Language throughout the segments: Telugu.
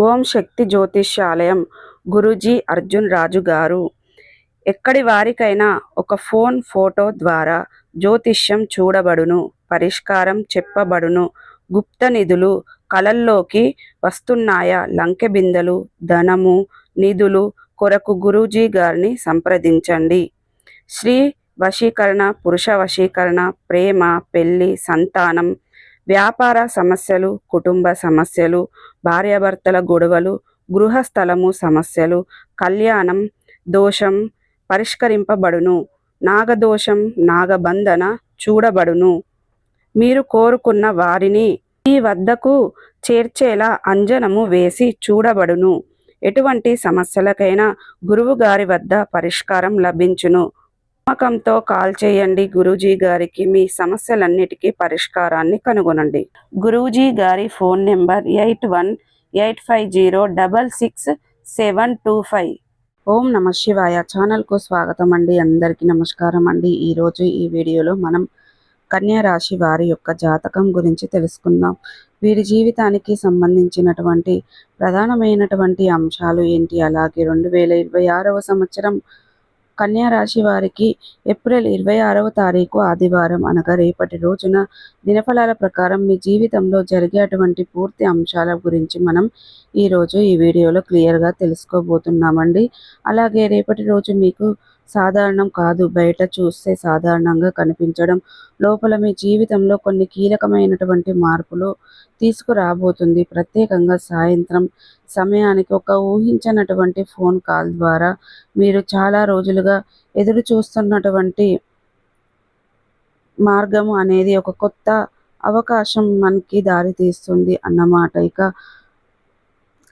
ఓం శక్తి జ్యోతిష్యాలయం గురూజీ అర్జున్ రాజు గారు. ఎక్కడి వారికైనా ఒక ఫోటో ద్వారా జ్యోతిష్యం చూడబడును, పరిష్కారం చెప్పబడును. గుప్త నిధులు కలల్లోకి వస్తున్నాయా? లంకె బిందెలు, ధనము, నిధులు కొరకు గురూజీ గారిని సంప్రదించండి. స్త్రీ వశీకరణ, పురుష వశీకరణ, ప్రేమ, పెళ్లి, సంతానం, వ్యాపార సమస్యలు, కుటుంబ సమస్యలు, భార్యాభర్తల గొడవలు, గృహస్థలము సమస్యలు, కళ్యాణం దోషం పరిష్కరింపబడును. నాగదోషం, నాగబంధన చూడబడును. మీరు కోరుకున్న వారిని మీ వద్దకు చేర్చేలా అంజనము వేసి చూడబడును. ఎటువంటి సమస్యలకైనా గురువు గారి వద్ద పరిష్కారం లభించును. నమ్మకంతో కాల్ చేయండి. గురూజీ గారికి మీ సమస్యలన్నిటికీ పరిష్కారాన్ని కనుగొనండి. గురూజీ గారి ఫోన్ నెంబర్ 8185066725. ఓం నమ శివాయ. ఛానల్కు స్వాగతం అండి. అందరికీ నమస్కారం అండి. ఈరోజు ఈ వీడియోలో మనం కన్యా రాశి వారి యొక్క జాతకం గురించి తెలుసుకుందాం. వీరి జీవితానికి సంబంధించినటువంటి ప్రధానమైనటువంటి అంశాలు ఏంటి, అలాగే 2026వ సంవత్సరం కన్యా రాశి వారికి ఏప్రిల్ 26వ తారీఖు ఆదివారం అనగా రేపటి రోజున దినఫలాల ప్రకారం మీ జీవితంలో జరిగేటువంటి పూర్తి అంశాల గురించి మనం ఈరోజు ఈ వీడియోలో క్లియర్గా తెలుసుకోబోతున్నామండి. అలాగే రేపటి రోజు మీకు సాధారణం కాదు, బయట చూస్తే సాధారణంగా కనిపించడం, లోపల మీ జీవితంలో కొన్ని కీలకమైనటువంటి మార్పులు తీసుకురాబోతుంది. ప్రత్యేకంగా సాయంత్రం సమయానికి ఒక ఊహించనటువంటి ఫోన్ కాల్ ద్వారా మీరు చాలా రోజులుగా ఎదురు చూస్తున్నటువంటి మార్గము అనేది ఒక కొత్త అవకాశం మనకి దారి తీస్తుంది అన్నమాట.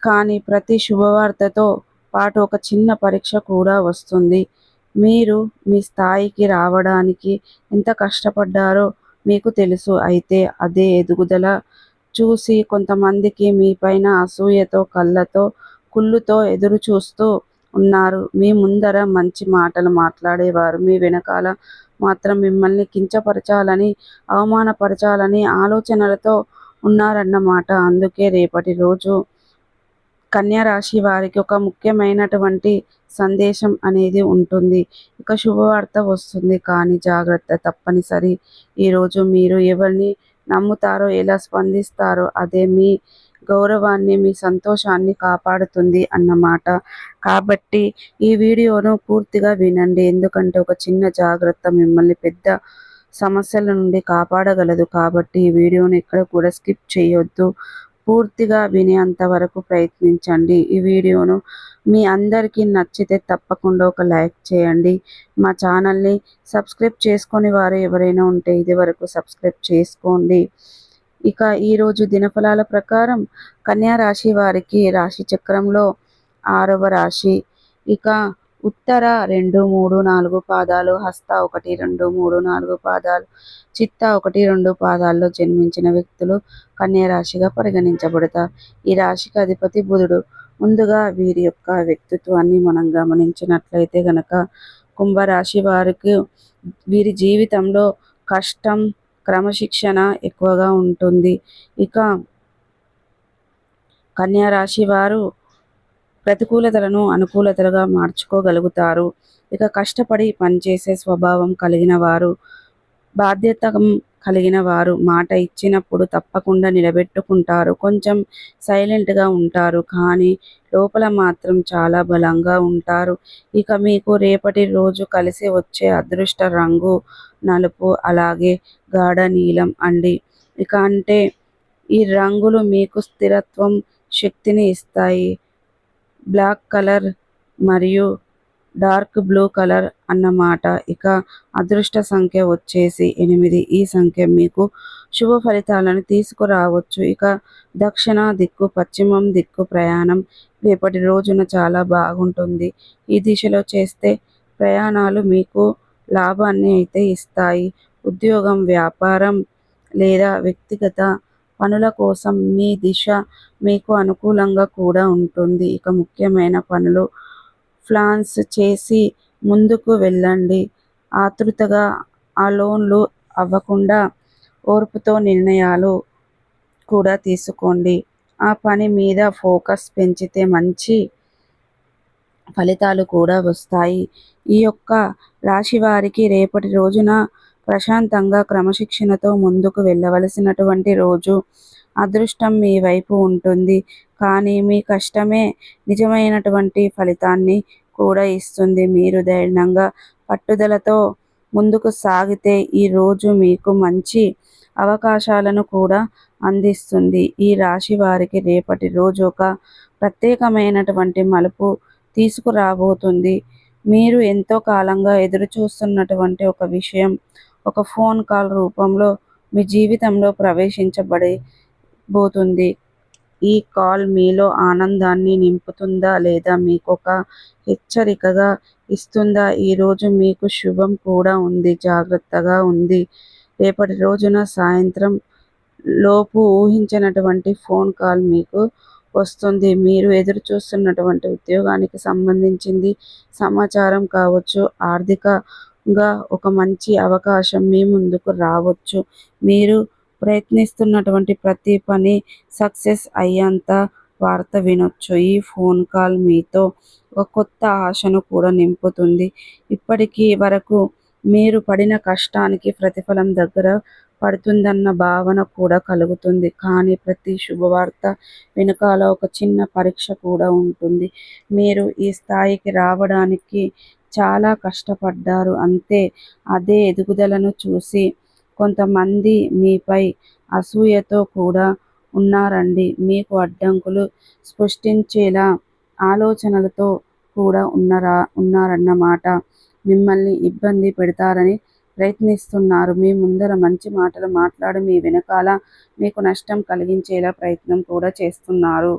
కానీ ప్రతి శుభవార్తతో పాటు ఒక చిన్న పరీక్ష కూడా వస్తుంది. మీరు మీ స్థాయికి రావడానికి ఎంత కష్టపడ్డారో మీకు తెలుసు. అయితే అదే ఎదుగుదల చూసి కొంతమందికి మీ పైన అసూయతో, కళ్ళతో, కుళ్ళుతో ఎదురు చూస్తూ ఉన్నారు. మీ ముందర మంచి మాటలు మాట్లాడేవారు మీ వెనకాల మాత్రం మిమ్మల్ని కించపరచాలని, అవమానపరచాలని ఆలోచనలతో ఉన్నారన్నమాట. అందుకే రేపటి రోజు కన్యా రాశి వారికి ఒక ముఖ్యమైనటువంటి సందేశం అనేది ఉంటుంది. శుభవార్త వస్తుంది, కానీ జాగ్రత్త తప్పనిసరి. ఈరోజు మీరు ఎవరిని నమ్ముతారో, ఎలా స్పందిస్తారో అదే మీ గౌరవాన్ని, మీ సంతోషాన్ని కాపాడుతుంది అన్నమాట. కాబట్టి ఈ వీడియోను పూర్తిగా వినండి, ఎందుకంటే ఒక చిన్న జాగ్రత్త మిమ్మల్ని పెద్ద సమస్యల నుండి కాపాడగలదు. కాబట్టి ఈ వీడియోను ఎక్కడ కూడా స్కిప్ చేయొద్దు, పూర్తిగా వినేంత వరకు ప్రయత్నించండి. ఈ వీడియోను మీ అందరికీ నచ్చితే తప్పకుండా ఒక లైక్ చేయండి. మా ఛానల్ని సబ్స్క్రైబ్ చేసుకొని వారు ఎవరైనా ఉంటే ఇది వరకు సబ్స్క్రైబ్ చేసుకోండి. ఈరోజు దినఫలాల ప్రకారం కన్యా రాశి వారికి రాశి చక్రంలో 6వ రాశి, ఉత్తర 2, 3, 4 పాదాలు, హస్త 1, 2, 3, 4 పాదాలు, చిత్త 1, 2 పాదాల్లో జన్మించిన వ్యక్తులు కన్యా రాశిగా పరిగణించబడతారు. ఈ రాశికి అధిపతి బుధుడు. ముందుగా వీరి యొక్క వ్యక్తిత్వాన్ని మనం గమనించినట్లయితే గనక కుంభరాశి వారికి వీరి జీవితంలో కష్టం, క్రమశిక్షణ ఎక్కువగా ఉంటుంది. కన్యా రాశి వారు ప్రతికూలతలను అనుకూలతలుగా మార్చుకోగలుగుతారు. కష్టపడి పనిచేసే స్వభావం కలిగిన వారు, బాధ్యత కలిగిన వారు, మాట ఇచ్చినప్పుడు తప్పకుండా నిలబెట్టుకుంటారు. కొంచెం సైలెంట్గా ఉంటారు, కానీ లోపల మాత్రం చాలా బలంగా ఉంటారు. మీకు రేపటి రోజు కలిసి వచ్చే అదృష్ట రంగు నలుపు, అలాగే గాఢ నీలం అండి. అంటే ఈ రంగులు మీకు స్థిరత్వం, శక్తిని ఇస్తాయి. బ్లాక్ కలర్ మరియు డార్క్ బ్లూ కలర్ అన్నమాట. అదృష్ట సంఖ్య వచ్చేసి 8. ఈ సంఖ్య మీకు శుభ ఫలితాలను తీసుకురావచ్చు. దక్షిణ దిక్కు, పశ్చిమం దిక్కు ప్రయాణం రేపటి రోజున చాలా బాగుంటుంది. ఈ దిశలో చేస్తే ప్రయాణాలు మీకు లాభాన్ని అయితే ఇస్తాయి. ఉద్యోగం, వ్యాపారం లేదా వ్యక్తిగత పనుల కోసం మీ దిశ మీకు అనుకూలంగా కూడా ఉంటుంది. ముఖ్యమైన పనులు ప్లాన్స్ చేసి ముందుకు వెళ్ళండి. ఆతృతగా లోన్లు అవ్వకుండా ఓర్పుతో నిర్ణయాలు కూడా తీసుకోండి. ఆ పని మీద ఫోకస్ పెంచితే మంచి ఫలితాలు కూడా వస్తాయి. ఈ యొక్క రాశి వారికి రేపటి రోజున ప్రశాంతంగా క్రమశిక్షణతో ముందుకు వెళ్ళవలసినటువంటి రోజు. అదృష్టం మీ వైపు ఉంటుంది. కానీ మీ కష్టమే నిజమైనటువంటి ఫలితాన్ని కూడా ఇస్తుంది. మీరు ధైర్యంగా పట్టుదలతో ముందుకు సాగితే ఈ రోజు మీకు మంచి అవకాశాలను కూడా అందిస్తుంది. ఈ రాశి వారికి రేపటి రోజు ఒక ప్రత్యేకమైనటువంటి మలుపు తీసుకురాబోతుంది. మీరు ఎంతో కాలంగా ఎదురు చూస్తున్నటువంటి ఒక విషయం ఒక ఫోన్ కాల్ రూపంలో మీ జీవితంలో ప్రవేశించబోతుంది. ఈ కాల్ మీలో ఆనందాన్ని నింపుతుందా లేదా మీకొక హెచ్చరికగా ఇస్తుందా? ఈరోజు మీకు శుభం కూడా ఉంది. జాగ్రత్తగా ఉంది. రేపటి రోజున సాయంత్రం లోపు ఊహించినటువంటి ఫోన్ కాల్ మీకు వస్తుంది. మీరు ఎదురు చూస్తున్నటువంటి ఉద్యోగానికి సంబంధించింది సమాచారం కావచ్చు, ఆర్థికంగా ఒక మంచి అవకాశం మీ ముందుకు రావచ్చు. మీరు ప్రయత్నిస్తున్నటువంటి ప్రతి పని సక్సెస్ అయ్యేంత వార్త వినొచ్చు. ఈ ఫోన్ కాల్ మీతో ఒక కొత్త ఆశను కూడా నింపుతుంది. ఇప్పటికీ వరకు మీరు పడిన కష్టానికి ప్రతిఫలం దగ్గర పడుతుందన్న భావన కూడా కలుగుతుంది. కానీ ప్రతి శుభవార్త వెనుకాల ఒక చిన్న పరీక్ష కూడా ఉంటుంది. మీరు ఈ స్థాయికి రావడానికి చాలా కష్టపడ్డారు అంతే. అదే ఎదుగుదలను చూసి కొంతమంది మీపై అసూయతో కూడా ఉన్నారండి. మీకు అడ్డంకులు సృష్టించేలా ఆలోచనలతో కూడా ఉన్నారన్నమాట. మిమ్మల్ని ఇబ్బంది పెడతారని ప్రయత్నిస్తున్నారు. మీ ముందర మంచి మాటలు మాట్లాడి మీ వెనకాల మీకు నష్టం కలిగించేలా ప్రయత్నం కూడా చేస్తున్నారు.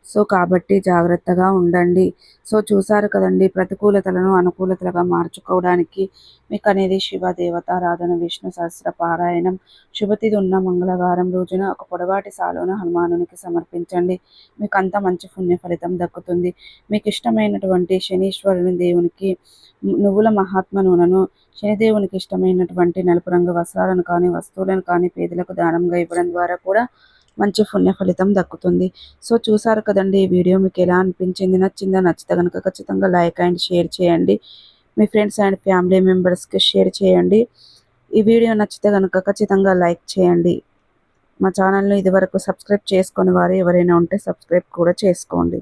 సో కాబట్టి జాగ్రత్తగా ఉండండి. సో చూసారు కదండి, ప్రతికూలతలను అనుకూలతలుగా మార్చుకోవడానికి మీకు అనేది శివ దేవతారాధన, విష్ణు సహస్ర పారాయణం, శుభతిథి ఉన్న మంగళవారం రోజున ఒక పొడవాటి సాలును హనుమానునికి సమర్పించండి. మీకు అంత మంచి పుణ్య ఫలితం దక్కుతుంది. మీకు ఇష్టమైనటువంటి శనీశ్వరుని దేవునికి నువ్వుల మహాత్మ నూనెను, శనిదేవునికి ఇష్టమైనటువంటి నలుపు రంగు వస్త్రాలను కానీ వస్తువులను కానీ పేదలకు దానంగా ఇవ్వడం ద్వారా కూడా మంచి పుణ్య ఫలితం దక్కుతుంది. సో చూసారు కదండి, ఈ వీడియో మీకు ఎలా అనిపించింది? నచ్చిందా? నచ్చితే కనుక ఖచ్చితంగా లైక్ అండ్ షేర్ చేయండి. మీ ఫ్రెండ్స్ అండ్ ఫ్యామిలీ మెంబర్స్కి షేర్ చేయండి. ఈ వీడియో నచ్చితే కనుక ఖచ్చితంగా లైక్ చేయండి. మా ఛానల్ని ఇదివరకు సబ్స్క్రైబ్ చేసుకొని వారు ఎవరైనా ఉంటే సబ్స్క్రైబ్ కూడా చేసుకోండి.